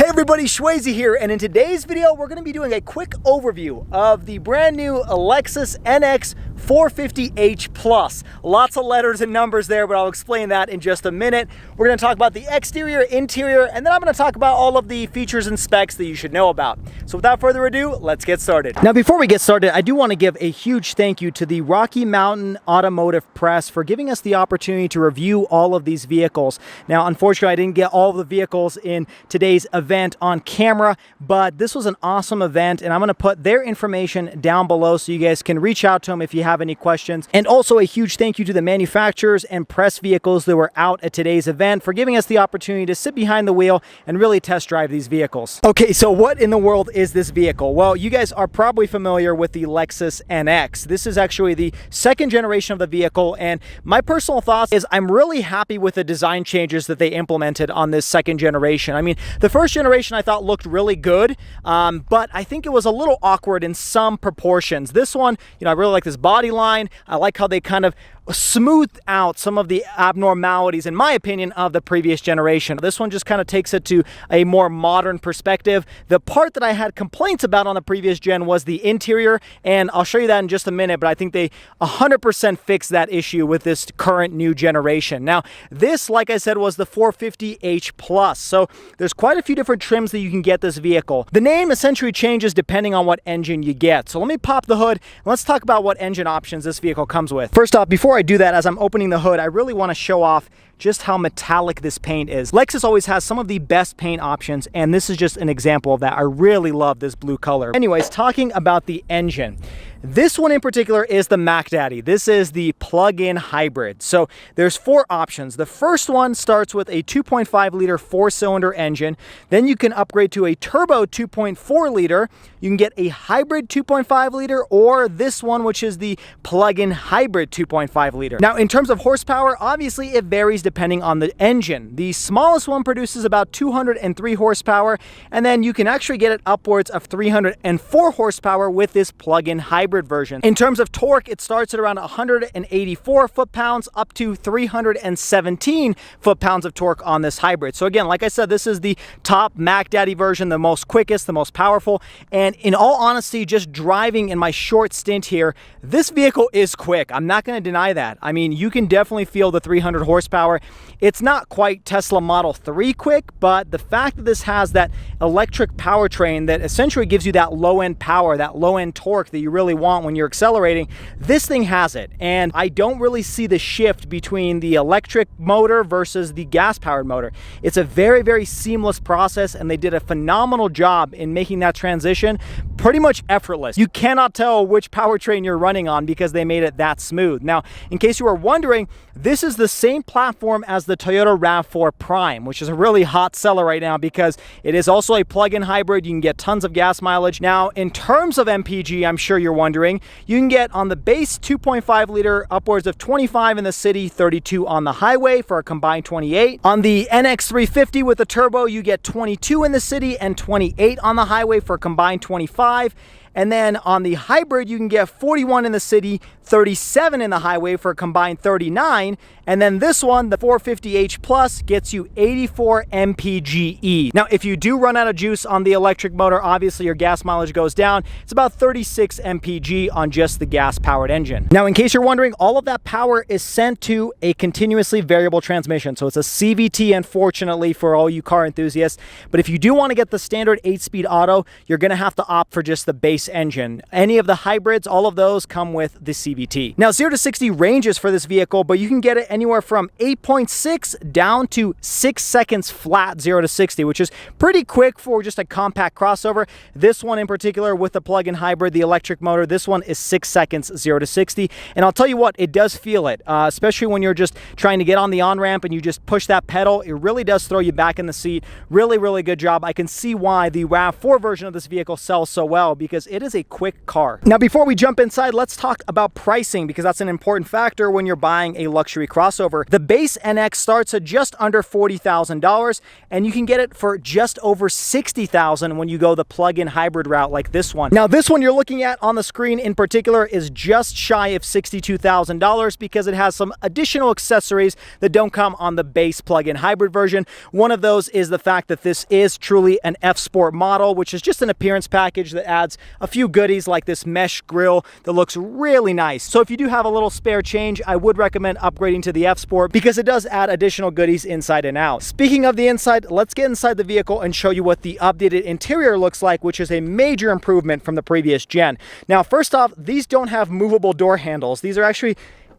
everybody, Shwazy here, and in today's video we're going to be doing a quick overview of the brand new Lexus NX 450h Plus. Lots of letters and numbers there, but I'll explain that in just a minute. We're going to talk about the exterior, interior, and then I'm going to talk about all of the features and specs that you should know about. So without further ado, let's get started. Now before we get started, I do want to give a huge thank you to the Rocky Mountain Automotive Press for giving us the opportunity to review all of these vehicles. Now unfortunately I didn't get all of the vehicles in today's event on camera, but this was an awesome event, and I'm going to put their information down below so you guys can reach out to them if you have any questions. And also a huge thank you to the manufacturers and press vehicles that were out at today's event for giving us the opportunity to sit behind the wheel and really test drive these vehicles. Okay, so what in the world is this vehicle? Well, you guys are probably familiar with the Lexus NX. This is actually the second generation of the vehicle, and my personal thoughts is I'm really happy with the design changes that they implemented on this second generation. I mean, the first generation I thought looked really good, but I think it was a little awkward in some proportions. This one, I really like this body line. I like how they kind of smoothed out some of the abnormalities, in my opinion, of the previous generation. This one just kind of takes it to a more modern perspective. The part that I had complaints about on the previous gen was the interior, and I'll show you that in just a minute, but I think they 100% fixed that issue with this current new generation. Now, this, like I said, was the 450h Plus, so there's quite a few different trims that you can get this vehicle. The name essentially changes depending on what engine you get. So let me pop the hood and let's talk about what engine options this vehicle comes with. First off, before I do that, as I'm opening the hood, I really want to show off just how metallic this paint is. Lexus always has some of the best paint options, and this is just an example of that. I really love this blue color. Anyways, talking about the engine. This one in particular is the Mac Daddy. This is the plug-in hybrid. So there's four options. The first one starts with a 2.5 liter four-cylinder engine. Then you can upgrade to a turbo 2.4 liter. You can get a hybrid 2.5 liter or this one, which is the plug-in hybrid 2.5 liter. Now, in terms of horsepower, obviously it varies depending on the engine. The smallest one produces about 203 horsepower, and then you can actually get it upwards of 304 horsepower with this plug-in hybrid version. In terms of torque, it starts at around 184 foot-pounds up to 317 foot-pounds of torque on this hybrid. So again, like I said, this is the top Mac Daddy version, the most quickest, the most powerful, and in all honesty, just driving in my short stint here, this vehicle is quick. I'm not going to deny that. I mean, you can definitely feel the 300 horsepower. It's not quite Tesla Model 3 quick, but the fact that this has that electric powertrain that essentially gives you that low-end power, that low-end torque that you really want when you're accelerating, this thing has it. And I don't really see the shift between the electric motor versus the gas-powered motor. It's a very, very seamless process, and they did a phenomenal job in making that transition pretty much effortless. You cannot tell which powertrain you're running on because they made it that smooth. Now, in case you were wondering, this is the same platform as the Toyota Rav4 Prime, which is a really hot seller right now because it is also a plug-in hybrid. You can get tons of gas mileage. Now, in terms of MPG, I'm sure you're wondering, you can get on the base 2.5 liter upwards of 25 in the city, 32 on the highway for a combined 28. On the NX 350 with the turbo, you get 22 in the city and 28 on the highway for a combined 25. And then on the hybrid, you can get 41 in the city, 37 in the highway for a combined 39. And then this one, the 450h Plus, gets you 84 MPGe. Now, if you do run out of juice on the electric motor, obviously your gas mileage goes down. It's about 36 MPG on just the gas-powered engine. Now, in case you're wondering, all of that power is sent to a continuously variable transmission. So it's a CVT, unfortunately, for all you car enthusiasts. But if you do want to get the standard 8-speed auto, you're going to have to opt for just the base engine. Any of the hybrids, all of those come with the CVT. Now, 0 to 60 ranges for this vehicle, but you can get it anywhere from 8.6 down to 6 seconds flat 0 to 60, which is pretty quick for just a compact crossover. This one in particular with the plug-in hybrid, the electric motor, this one is 6 seconds 0 to 60. And I'll tell you what, it does feel it, especially when you're just trying to get on the on-ramp and you just push that pedal. It really does throw you back in the seat. Really, really good job. I can see why the RAV4 version of this vehicle sells so well, because it is a quick car. Now, before we jump inside, let's talk about pricing, because that's an important factor when you're buying a luxury crossover. The base NX starts at just under $40,000, and you can get it for just over $60,000 when you go the plug-in hybrid route like this one. Now, this one you're looking at on the screen in particular is just shy of $62,000 because it has some additional accessories that don't come on the base plug-in hybrid version. One of those is the fact that this is truly an F-Sport model, which is just an appearance package that adds a few goodies like this mesh grille that looks really nice. So if you do have a little spare change, I would recommend upgrading to the F-Sport because it does add additional goodies inside and out. Speaking of the inside, let's get inside the vehicle and show you what the updated interior looks like, which is a major improvement from the previous gen. Now, first off, these don't have movable door handles. These are actually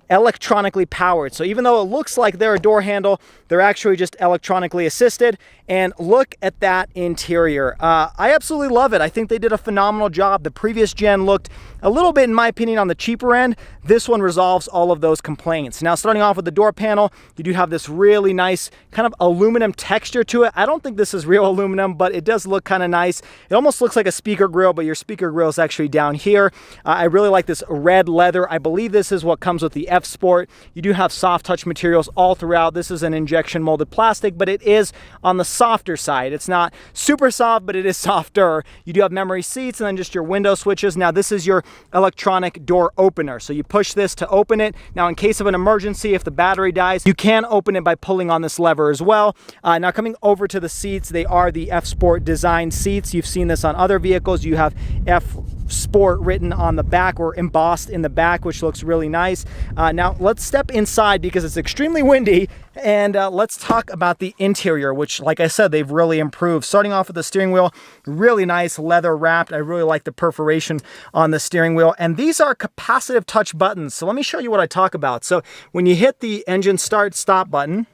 electronically powered. So even though it looks like they're a door handle, they're actually just electronically assisted. And look at that interior. I absolutely love it. I think they did a phenomenal job. The previous gen looked a little bit, in my opinion, on the cheaper end. This one resolves all of those complaints. Now, starting off with the door panel, you do have this really nice kind of aluminum texture to it. I don't think this is real aluminum, but it does look kind of nice. It almost looks like a speaker grille, but your speaker grille is actually down here. I really like this red leather. I believe this is what comes with the F-Sport. You do have soft touch materials all throughout. This is an injection molded plastic, but it is on the softer side. It's not super soft, but it is softer. You do have memory seats and then just your window switches. Now, this is your electronic door opener. So you push this to open it. Now, in case of an emergency, if the battery dies, you can open it by pulling on this lever as well. Now, coming over to the seats, they are the F-Sport design seats. You've seen this on other vehicles. You have F-Sport written on the back or embossed in the back, which looks really nice. Now, let's step inside because it's extremely windy, and let's talk about the interior, which, like I said, they've really improved. Starting off with the steering wheel, really nice leather wrapped. I really like the perforation on the steering wheel, and these are capacitive touch buttons. So let me show you what I talk about. So when you hit the engine start stop button,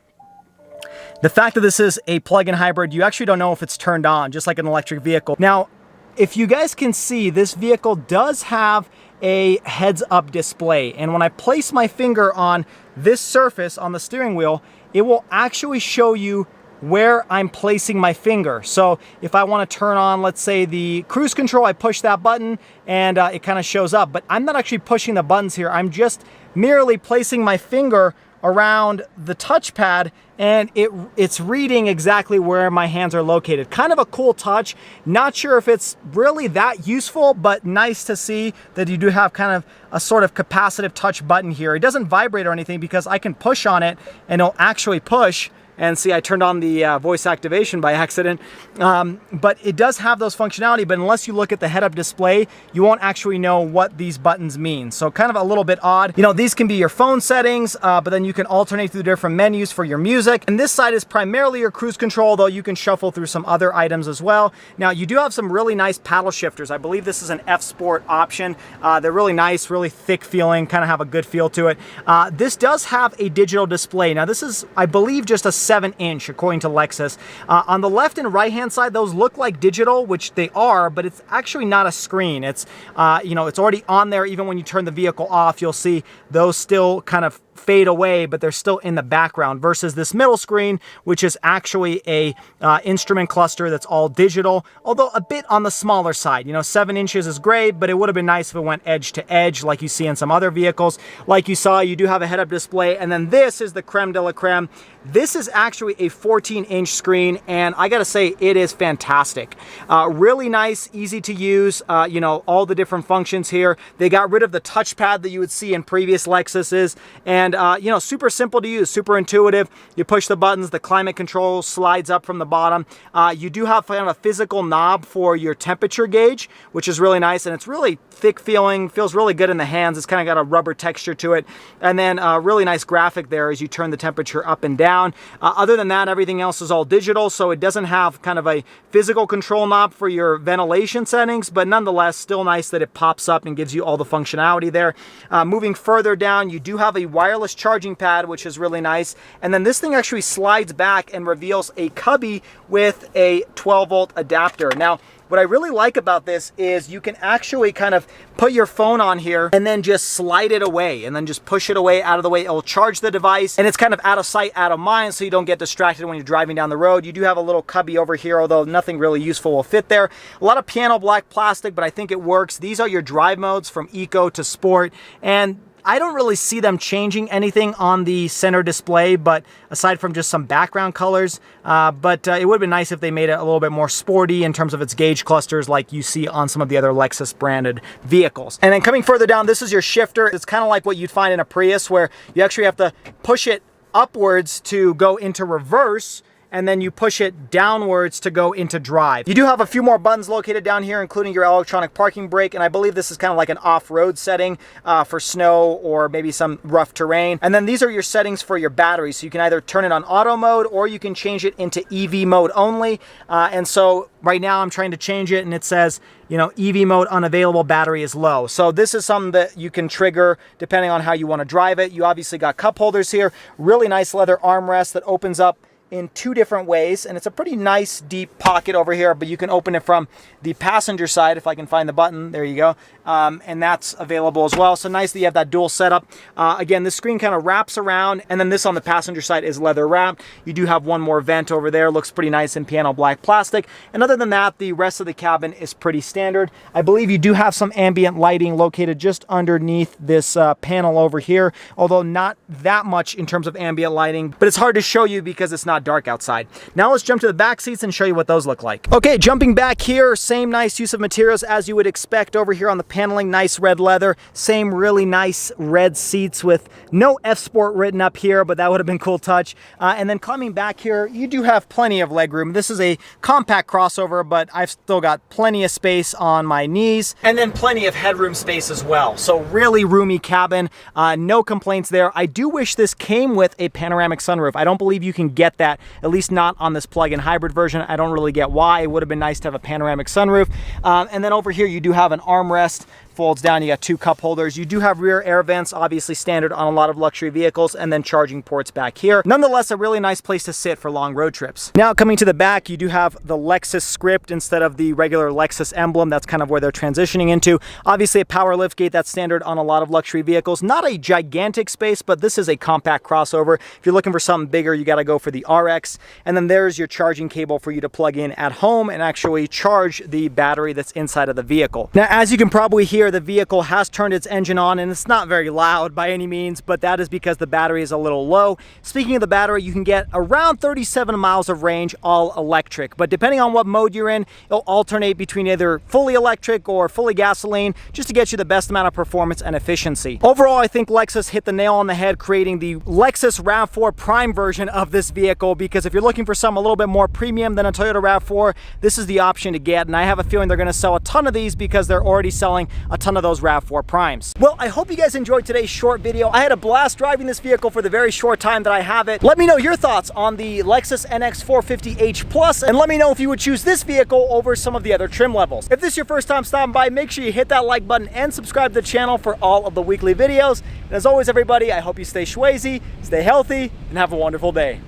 the fact that this is a plug-in hybrid, you actually don't know if it's turned on, just like an electric vehicle. Now, if you guys can see, this vehicle does have a heads-up display, and when I place my finger on this surface on the steering wheel, it will actually show you where I'm placing my finger. So if I want to turn on, let's say, the cruise control, I push that button and it kind of shows up, but I'm not actually pushing the buttons here. I'm just merely placing my finger around the touchpad, and it's reading exactly where my hands are located. Kind of a cool touch. Not sure if it's really that useful, but nice to see that you do have kind of a sort of capacitive touch button here. It doesn't vibrate or anything because I can push on it and it'll actually push. And see, I turned on the voice activation by accident. But it does have those functionality, but unless you look at the head-up display, you won't actually know what these buttons mean. So kind of a little bit odd. You know, these can be your phone settings, but then you can alternate through different menus for your music. And this side is primarily your cruise control, though you can shuffle through some other items as well. Now, you do have some really nice paddle shifters. I believe this is an F-Sport option. They're really nice, really thick feeling, kind of have a good feel to it. This does have a digital display. Now, this is, I believe, just a 7-inch, according to Lexus. On the left and right hand side, those look like digital, which they are, but it's actually not a screen. It's you know, it's already on there. Even when you turn the vehicle off, you'll see those still kind of fade away, but they're still in the background, versus this middle screen, which is actually a instrument cluster that's all digital, although a bit on the smaller side. You know, 7 inches is great, but it would have been nice if it went edge to edge like you see in some other vehicles. Like you saw, you do have a head-up display, and then this is the creme de la creme. This is actually a 14-inch screen, and I gotta say, it is fantastic. Really nice, easy to use, you know, all the different functions here. They got rid of the touchpad that you would see in previous Lexuses, and you know, super simple to use, super intuitive. You push the buttons, the climate control slides up from the bottom. You do have kind of a physical knob for your temperature gauge, which is really nice, and it's really thick feeling, feels really good in the hands. It's kind of got a rubber texture to it. And then a really nice graphic there as you turn the temperature up and down. Other than that, everything else is all digital, so it doesn't have kind of a physical control knob for your ventilation settings, but nonetheless, still nice that it pops up and gives you all the functionality there. Moving further down, you do have a wireless charging pad, which is really nice. And then this thing actually slides back and reveals a cubby with a 12-volt adapter. Now, What I really like about this is you can actually kind of put your phone on here and then just slide it away and then just push it away out of the way. It will charge the device, and it's kind of out of sight, out of mind, so you don't get distracted when you're driving down the road. You do have a little cubby over here, although nothing really useful will fit there. A lot of piano black plastic, but I think it works. These are your drive modes from Eco to Sport, and I don't really see them changing anything on the center display, but aside from just some background colors, but it would have been nice if they made it a little bit more sporty in terms of its gauge clusters like you see on some of the other Lexus branded vehicles. And then coming further down, this is your shifter. It's kind of like what you'd find in a Prius, where you actually have to push it upwards to go into reverse, and then you push it downwards to go into drive. You do have a few more buttons located down here, including your electronic parking brake, and I believe this is kind of like an off-road setting for snow or maybe some rough terrain. And then these are your settings for your battery, so you can either turn it on auto mode or you can change it into EV mode only. And so right now I'm trying to change it, and it says, you know, EV mode unavailable, battery is low. So this is something that you can trigger depending on how you want to drive it. You obviously got cup holders here, really nice leather armrest that opens up in two different ways, and it's a pretty nice deep pocket over here, but you can open it from the passenger side if I can find the button. There you go. And that's available as well. So nice that you have that dual setup. Again, this screen kind of wraps around, and then this on the passenger side is leather wrapped. You do have one more vent over there. Looks pretty nice in piano black plastic. And other than that, the rest of the cabin is pretty standard. I believe you do have some ambient lighting located just underneath this panel over here, although not that much in terms of ambient lighting, but it's hard to show you because it's not dark outside. Now let's jump to the back seats and show you what those look like. Okay, jumping back here, same nice use of materials as you would expect over here on the paneling. Nice red leather, same really nice red seats with no F Sport written up here, but that would have been a cool touch. And then coming back here, you do have plenty of legroom. This is a compact crossover, but I've still got plenty of space on my knees, and then plenty of headroom space as well. So really roomy cabin, no complaints there. I do wish this came with a panoramic sunroof. I don't believe you can get that, at least not on this plug-in hybrid version. I don't really get why. It would have been nice to have a panoramic sunroof. And then over here, you do have an armrest. Folds down, you got two cup holders. You do have rear air vents, obviously standard on a lot of luxury vehicles, and then charging ports back here. Nonetheless, a really nice place to sit for long road trips. Now coming to the back, you do have the Lexus script instead of the regular Lexus emblem. That's kind of where they're transitioning into. Obviously a power liftgate that's standard on a lot of luxury vehicles. Not a gigantic space, but this is a compact crossover. If you're looking for something bigger, you got to go for the RX. And then there's your charging cable for you to plug in at home and actually charge the battery that's inside of the vehicle. Now, as you can probably hear, the vehicle has turned its engine on, and it's not very loud by any means, but that is because the battery is a little low. Speaking of the battery, you can get around 37 miles of range all electric, but depending on what mode you're in, it'll alternate between either fully electric or fully gasoline, just to get you the best amount of performance and efficiency. Overall, I think Lexus hit the nail on the head creating the Lexus Rav4 Prime version of this vehicle, because if you're looking for something a little bit more premium than a Toyota Rav4, this is the option to get, and I have a feeling they're going to sell a ton of these because they're already selling a ton of those Rav4 Primes. Well, I hope you guys enjoyed today's short video. I had a blast driving this vehicle for the very short time that I have it. Let me know your thoughts on the Lexus NX 450h Plus, and let me know if you would choose this vehicle over some of the other trim levels. If this is your first time stopping by, make sure you hit that like button and subscribe to the channel for all of the weekly videos. And as always, everybody, I hope you stay schwazy, stay healthy, and have a wonderful day.